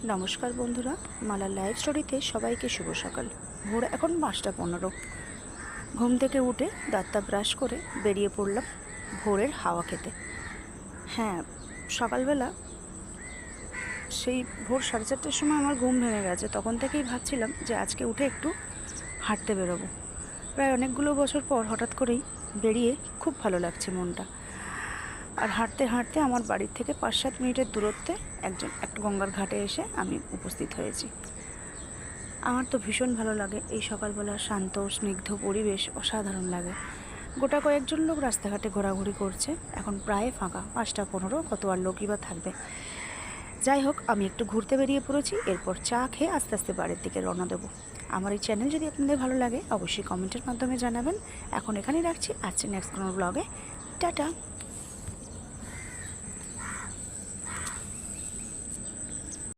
নমস্কার বন্ধুরা, মালার লাইভ স্টোরিতে সবাইকে শুভ সকাল। ভোর এখন 5:15। ঘুম থেকে উঠে দাঁতটা ব্রাশ করে বেরিয়ে পড়লাম ভোরের হাওয়া খেতে। হ্যাঁ, সকালবেলা সেই ভোর 4:30টার সময় আমার ঘুম ভেঙে গেছে। তখন থেকেই ভাবছিলাম যে আজকে উঠে একটু হাঁটতে বেরোবো। প্রায় অনেকগুলো বছর পর হঠাৎ করেই বেরিয়ে খুব ভালো লাগছে মনটা। আর হাঁটতে হাঁটতে আমার বাড়ির থেকে 5-7 মিনিটের দূরত্বে একটা গঙ্গার ঘাটে এসে আমি উপস্থিত হয়েছি। আমার তো ভীষণ ভালো লাগে এই সকালবেলা শান্ত স্নিগ্ধ পরিবেশ, অসাধারণ লাগে। গোটা কয়েকজন লোক রাস্তাঘাটে ঘোরাঘুরি করছে। এখন প্রায় ফাঁকা, 5:15, কত আর লোকই বা থাকবে। যাই হোক, আমি একটু ঘুরতে বেরিয়ে পড়েছি। এরপর চা খেয়ে আস্তে আস্তে বাড়ির দিকে রওনা দেবো। আমার এই চ্যানেল যদি আপনাদের ভালো লাগে অবশ্যই কমেন্টের মাধ্যমে জানাবেন। এখন এখানেই রাখছি, আসছি নেক্সট কোনো ব্লগে। টাটা।